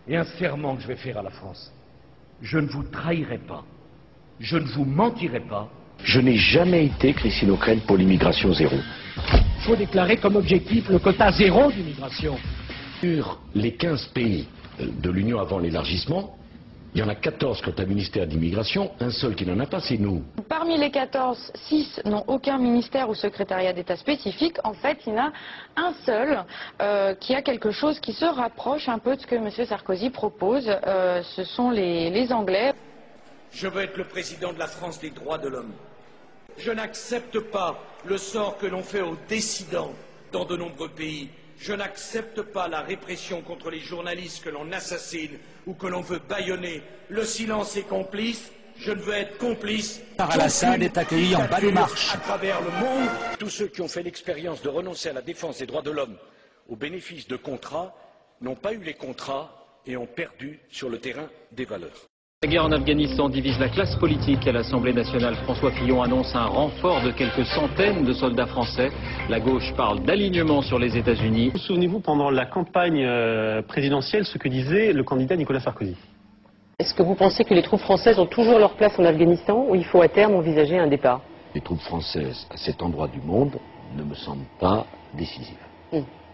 et un serment que je vais faire à la France. Je ne vous trahirai pas, je ne vous mentirai pas. Je n'ai jamais été, Christine O'Crel, pour l'immigration zéro. Il faut déclarer comme objectif le quota zéro d'immigration. Sur les 15 pays de l'Union avant l'élargissement, il y en a 14 qui ont un ministère d'immigration, un seul qui n'en a pas, c'est nous. Parmi les 14, 6 n'ont aucun ministère ou secrétariat d'État spécifique. En fait, il y en a un seul qui a quelque chose qui se rapproche un peu de ce que M. Sarkozy propose. Ce sont les Anglais. Je veux être le président de la France des droits de l'homme. Je n'accepte pas le sort que l'on fait aux dissidents dans de nombreux pays. Je n'accepte pas la répression contre les journalistes que l'on assassine ou que l'on veut bâillonner. Le silence est complice. Je ne veux être complice. Al-Assad est accueilli en bas des marches. À travers le monde. Tous ceux qui ont fait l'expérience de renoncer à la défense des droits de l'homme au bénéfice de contrats n'ont pas eu les contrats et ont perdu sur le terrain des valeurs. La guerre en Afghanistan divise la classe politique. À l'Assemblée nationale, François Fillon annonce un renfort de quelques centaines de soldats français. La gauche parle d'alignement sur les États-Unis. Souvenez-vous, pendant la campagne présidentielle, ce que disait le candidat Nicolas Sarkozy. Est-ce que vous pensez que les troupes françaises ont toujours leur place en Afghanistan ou il faut à terme envisager un départ? Les troupes françaises à cet endroit du monde ne me semblent pas décisives.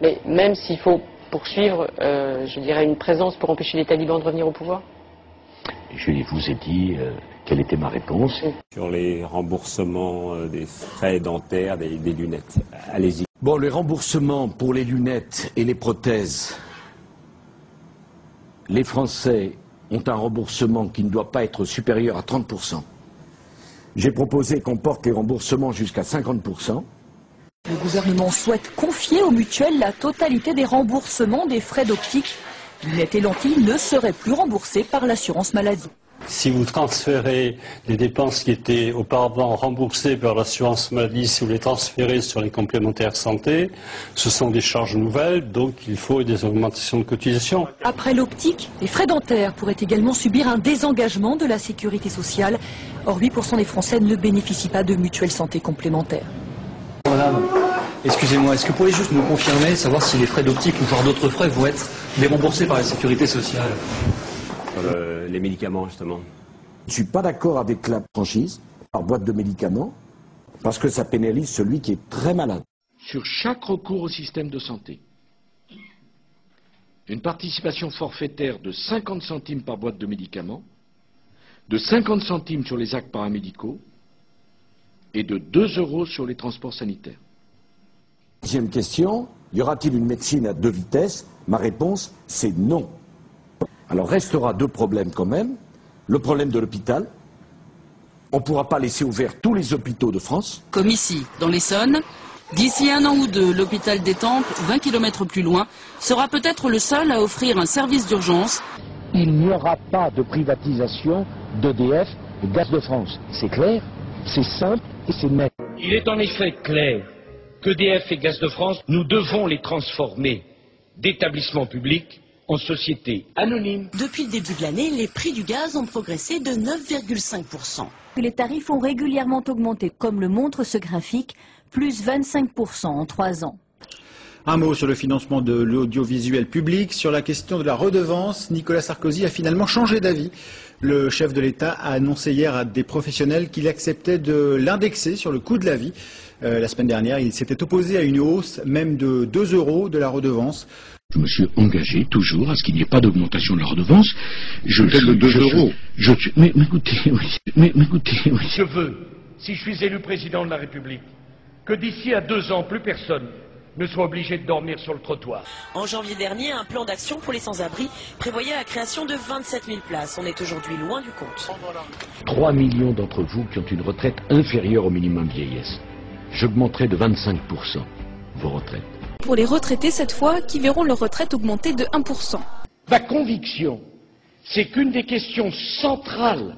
Mais même s'il faut poursuivre, je dirais, une présence pour empêcher les talibans de revenir au pouvoir? Je vous ai dit quelle était ma réponse. Sur les remboursements des frais dentaires, des lunettes. Allez-y. Bon, les remboursements pour les lunettes et les prothèses, les Français ont un remboursement qui ne doit pas être supérieur à 30%. J'ai proposé qu'on porte les remboursements jusqu'à 50%. Le gouvernement souhaite confier aux mutuelles la totalité des remboursements des frais d'optique. Lunettes et lentilles ne seraient plus remboursées par l'assurance maladie. Si vous transférez les dépenses qui étaient auparavant remboursées par l'assurance maladie, si vous les transférez sur les complémentaires santé, ce sont des charges nouvelles, donc il faut des augmentations de cotisation. Après l'optique, les frais dentaires pourraient également subir un désengagement de la sécurité sociale. Or, 8% des Français ne bénéficient pas de mutuelle santé complémentaire. Madame, excusez-moi, est-ce que vous pourriez juste nous confirmer, savoir si les frais d'optique ou voire d'autres frais vont être déremboursés par la sécurité sociale? Les médicaments, justement. Je ne suis pas d'accord avec la franchise par boîte de médicaments, parce que ça pénalise celui qui est très malade. Sur chaque recours au système de santé, une participation forfaitaire de 50 centimes par boîte de médicaments, de 50 centimes sur les actes paramédicaux et de 2 € sur les transports sanitaires. Deuxième question, y aura-t-il une médecine à 2 vitesses? Ma réponse, c'est non. Alors restera 2 problèmes quand même. Le problème de l'hôpital. On ne pourra pas laisser ouverts tous les hôpitaux de France. Comme ici, dans l'Essonne, d'ici 1 an ou 2, l'hôpital d'Étampes, 20 km plus loin, sera peut-être le seul à offrir un service d'urgence. Il n'y aura pas de privatisation d'EDF et Gaz de France. C'est clair, c'est simple et c'est net. Il est en effet clair qu'EDF et Gaz de France, nous devons les transformer d'établissements publics en sociétés anonymes. Depuis le début de l'année, les prix du gaz ont progressé de 9,5%. Les tarifs ont régulièrement augmenté, comme le montre ce graphique, plus 25% en 3 ans. Un mot sur le financement de l'audiovisuel public. Sur la question de la redevance, Nicolas Sarkozy a finalement changé d'avis. Le chef de l'État a annoncé hier à des professionnels qu'il acceptait de l'indexer sur le coût de la vie. La semaine dernière, il s'était opposé à une hausse même de 2 € de la redevance. Je me suis engagé toujours à ce qu'il n'y ait pas d'augmentation de la redevance. Je le 2 €. Mais écoutez, oui. Je veux, si je suis élu président de la République, que d'ici à 2 ans, plus personne ne soit obligé de dormir sur le trottoir. En janvier dernier, un plan d'action pour les sans-abri prévoyait la création de 27 000 places. On est aujourd'hui loin du compte. 3 millions d'entre vous qui ont une retraite inférieure au minimum vieillesse. J'augmenterai de 25% vos retraites. Pour les retraités cette fois, qui verront leur retraite augmenter de 1%. Ma conviction, c'est qu'une des questions centrales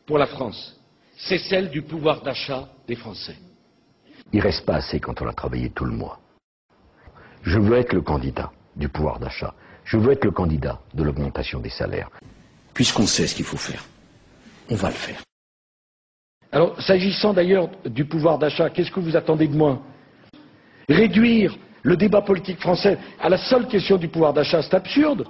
pour la France, c'est celle du pouvoir d'achat des Français. Il ne reste pas assez quand on a travaillé tout le mois. Je veux être le candidat du pouvoir d'achat. Je veux être le candidat de l'augmentation des salaires. Puisqu'on sait ce qu'il faut faire, on va le faire. Alors, s'agissant d'ailleurs du pouvoir d'achat, qu'est-ce que vous attendez de moi? Réduire le débat politique français à la seule question du pouvoir d'achat, c'est absurde.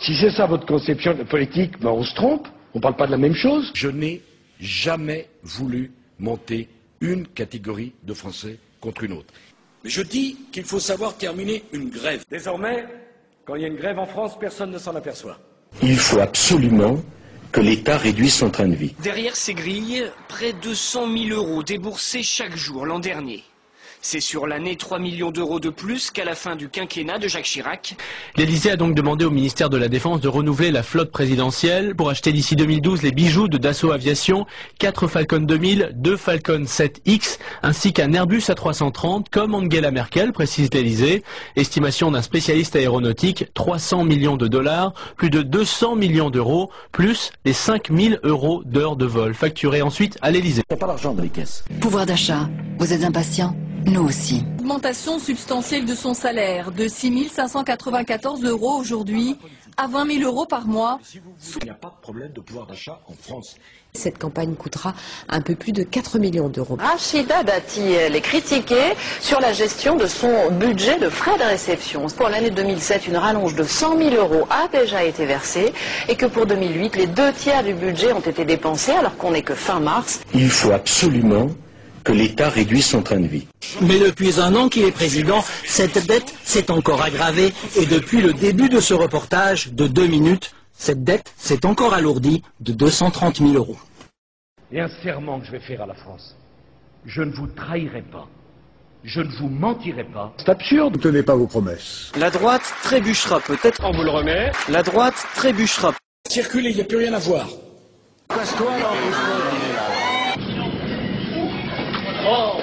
Si c'est ça votre conception politique, ben on se trompe, on ne parle pas de la même chose. Je n'ai jamais voulu monter une catégorie de Français contre une autre. Mais je dis qu'il faut savoir terminer une grève. Désormais, quand il y a une grève en France, personne ne s'en aperçoit. Il faut absolument que l'État réduise son train de vie. Derrière ces grilles, près de 100 000 euros déboursés chaque jour l'an dernier. C'est sur l'année 3 millions d'euros de plus qu'à la fin du quinquennat de Jacques Chirac. L'Élysée a donc demandé au ministère de la Défense de renouveler la flotte présidentielle pour acheter d'ici 2012 les bijoux de Dassault Aviation, 4 Falcon 2000, 2 Falcon 7X, ainsi qu'un Airbus A330, comme Angela Merkel, précise l'Élysée. Estimation d'un spécialiste aéronautique, 300 millions de dollars, plus de 200 millions d'euros, plus les 5 000 euros d'heures de vol, facturés ensuite à l'Élysée. Il n'y a pas d'argent dans les caisses. Pouvoir d'achat, vous êtes impatient ? Nous aussi. Augmentation substantielle de son salaire, de 6 594 euros aujourd'hui à 20 000 euros par mois. Il n'y a pas de problème de pouvoir d'achat en France. Cette campagne coûtera un peu plus de 4 millions d'euros. Rachida Dati, elle est critiquée sur la gestion de son budget de frais de réception. Pour l'année 2007, une rallonge de 100 000 euros a déjà été versée et que pour 2008, les 2/3 du budget ont été dépensés alors qu'on n'est que fin mars. Il faut absolument que l'État réduise son train de vie. Mais depuis un an qu'il est président, cette dette s'est encore aggravée et depuis le début de ce reportage de 2 minutes, cette dette s'est encore alourdie de 230 000 euros. Et un serment que je vais faire à la France. Je ne vous trahirai pas. Je ne vous mentirai pas. C'est absurde. Ne tenez pas vos promesses. La droite trébuchera peut-être. On vous le remet. La droite trébuchera. Circulez, il n'y a plus rien à voir. Casse-toi là. Oh.